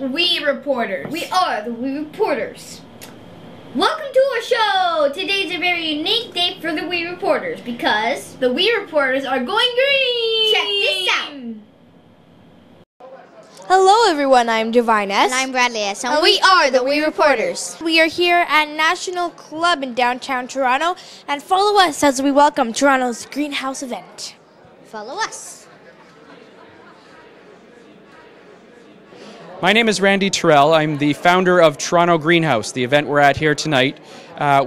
We Reporters. We are the We Reporters. Welcome to our show! Today's a very unique day for the We Reporters because The We Reporters are going green! check this out! Hello everyone, I'm Divine S. And I'm Bradley S. And we are the We Reporters. We are here at National Club in downtown Toronto, and follow us as we welcome Toronto's Greenhouse event. Follow us. My name is Randy Terrell. I'm the founder of Toronto Greenhouse, the event we're at here tonight.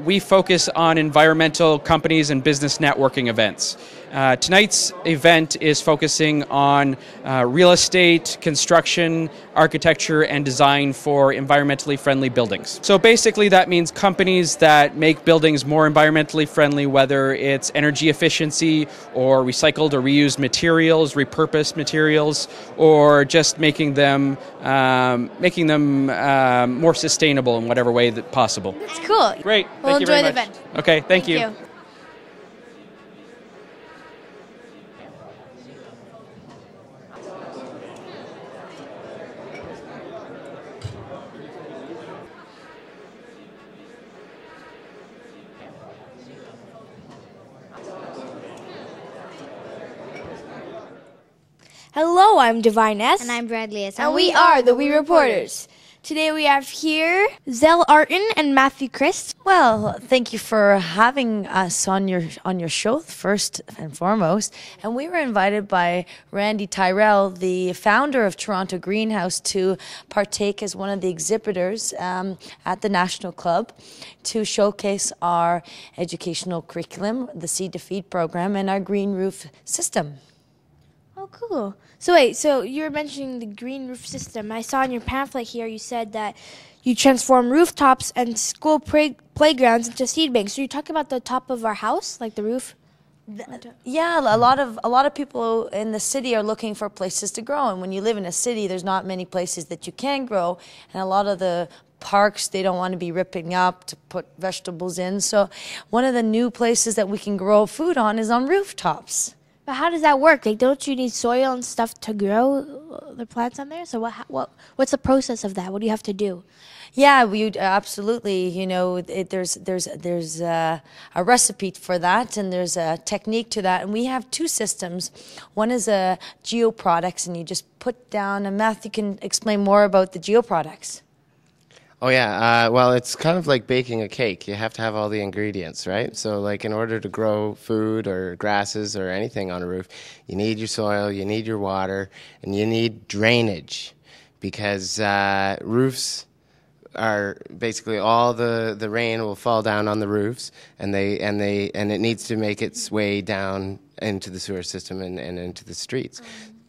We focus on environmental companies and business networking events. Tonight's event is focusing on real estate, construction, architecture, and design for environmentally friendly buildings. So basically that means companies that make buildings more environmentally friendly, whether it's energy efficiency or recycled or reused materials, repurposed materials, or just making them more sustainable in whatever way that possible. It's cool. Great. We'll Thank you very enjoy the much. event. Okay, thank you. Hello, I'm Divine S. And I'm Bradley S. And we are the We Reporters. Today we have here Zell Arton and Matthew Christ. Well, thank you for having us on your show, first and foremost. And we were invited by Randy Tyrell, the founder of Toronto Greenhouse, to partake as one of the exhibitors at the National Club to showcase our educational curriculum, the Seed to Feed program, and our green roof system. Oh, cool. So wait, so you were mentioning the green roof system. I saw in your pamphlet here you said that you transform rooftops and school playgrounds into seed banks. So you're talking about the top of our house, like the roof? Yeah, a lot of people in the city are looking for places to grow, and when you live in a city, there's not many places that you can grow, and a lot of the parks they don't want to be ripping up to put vegetables in. So one of the new places that we can grow food on is on rooftops. But how does that work? Like, don't you need soil and stuff to grow the plants on there? So what's the process of that? What do you have to do? Yeah, we absolutely. You know, there's a recipe for that, and there's a technique to that, and we have two systems. One is a geoproducts, and you just put down. And Matthew can explain more about the geoproducts. Oh yeah, well it's kind of like baking a cake. You have to have all the ingredients, right? So like in order to grow food or grasses or anything on a roof, you need your soil, you need your water, and you need drainage, because roofs are basically all the rain will fall down on the roofs, and it needs to make its way down into the sewer system and into the streets.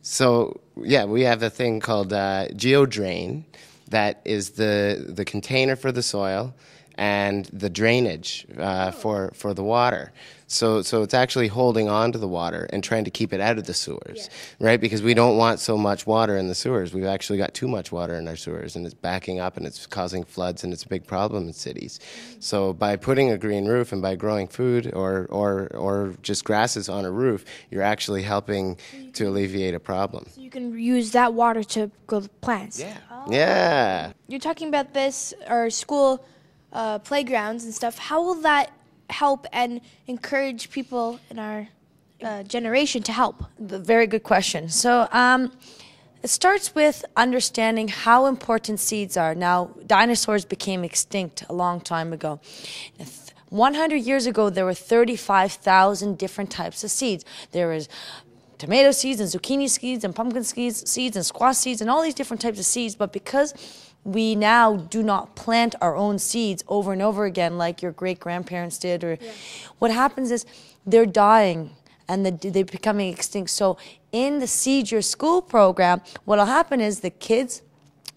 So yeah, we have a thing called GeoDrain. That is the container for the soil and the drainage for the water. So it's actually holding on to the water and trying to keep it out of the sewers, right? Because we don't want so much water in the sewers. We've actually got too much water in our sewers, and it's backing up and it's causing floods, and it's a big problem in cities. So by putting a green roof and by growing food or just grasses on a roof, you're actually helping to alleviate a problem. So you can use that water to grow the plants. Yeah. Oh. Yeah. You're talking about this, or school playgrounds and stuff. How will that help and encourage people in our generation to help? Very good question. So it starts with understanding how important seeds are. Now, dinosaurs became extinct a long time ago. 100 years ago, there were 35,000 different types of seeds. There was tomato seeds and zucchini seeds and pumpkin seeds and squash seeds and all these different types of seeds. But because we now do not plant our own seeds over and over again like your great-grandparents did, or what happens is they're dying and they're becoming extinct. So in the Seed Your School program, what will happen is the kids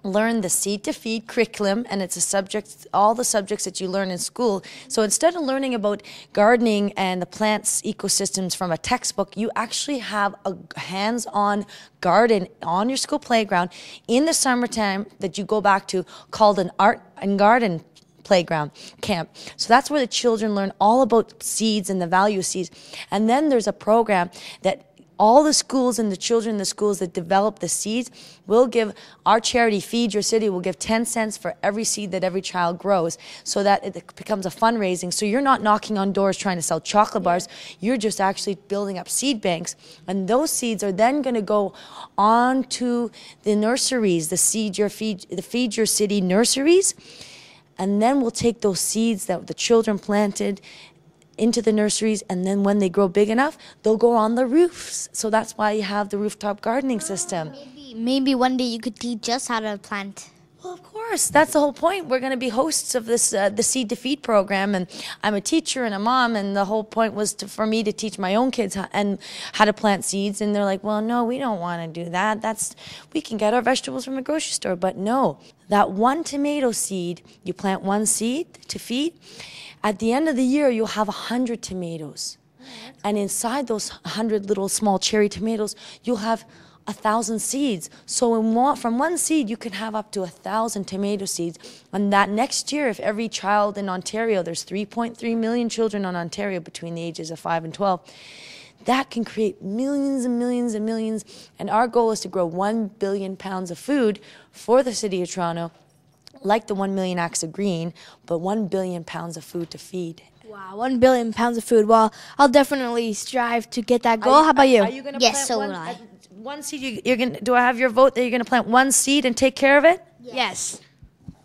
learn the Seed to Feed curriculum, and it's a subject, all the subjects that you learn in school. So instead of learning about gardening and the plants ecosystems from a textbook, you actually have a hands-on garden on your school playground in the summertime that you go back to, called an art and garden playground camp. So that's where the children learn all about seeds and the value of seeds. And then there's a program that all the schools and the children in the schools that develop the seeds will give, our charity Feed Your City will give 10 cents for every seed that every child grows, so that it becomes a fundraising. So you're not knocking on doors trying to sell chocolate bars, you're just actually building up seed banks, and those seeds are then going to go on to the nurseries, the Feed Your City nurseries, and then we'll take those seeds that the children planted into the nurseries, and then when they grow big enough, they'll go on the roofs. So that's why you have the rooftop gardening system. Maybe one day you could teach us how to plant. Well, of course, that's the whole point. We're going to be hosts of this the Seed to Feed program, and I'm a teacher and a mom, and the whole point was for me to teach my own kids how to plant seeds. And they're like, well, no, we don't want to do that. We can get our vegetables from the grocery store. But no, that one tomato seed, you plant one seed to feed. At the end of the year, you'll have 100 tomatoes. And inside those 100 little small cherry tomatoes, you'll have 1,000 seeds. So from one seed, you can have up to 1,000 tomato seeds. And that next year, if every child in Ontario, there's 3.3 million children in Ontario between the ages of 5 and 12, that can create millions and millions and millions. And our goal is to grow 1 billion pounds of food for the City of Toronto, like the 1 million acres of green, but 1 billion pounds of food to feed. Wow, 1 billion pounds of food. Well, I'll definitely strive to get that goal. How about you? Are you going to Yes, plant so one, would I. one seed? You're going. Do I have your vote that you're going to plant one seed and take care of it? Yes.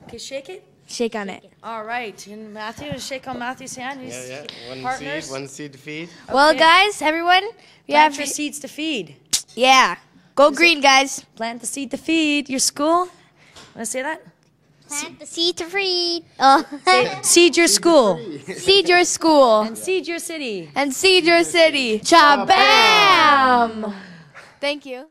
Okay, shake it. Shake on it. All right, and Matthew, shake on Matthew's hand. Yeah. Partners. One seed to feed. Well, Okay. guys, everyone, we Plant have your seeds to feed. yeah. Go green, guys. Plant the seed to feed. Your school. Want to say that? Plant the seed to feed. Seed your school Seed your school and seed your city. and seed your city. Cha-bam! Thank you.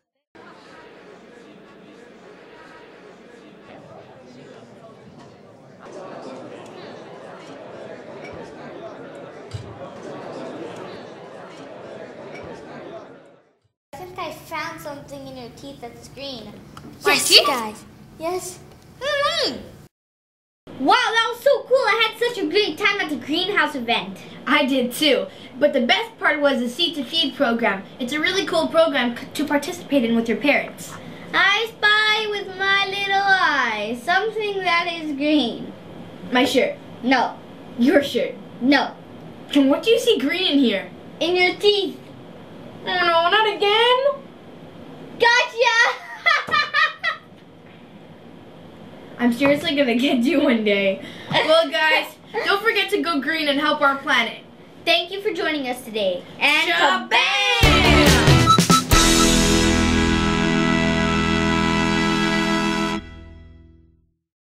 I think I found something in your teeth that's green. Yes, guys. Yes. Wow, that was so cool. I had such a great time at the greenhouse event. I did too, but the best part was the Seed to Feed program. It's a really cool program to participate in with your parents. I spy with my little eye something that is green. My shirt. No, Your shirt. no, And what do you see green in here? in your teeth. Oh no, not again! Gotcha! I'm seriously gonna get you one day. Well guys, don't forget to go green and help our planet. Thank you for joining us today. And Cha-bang!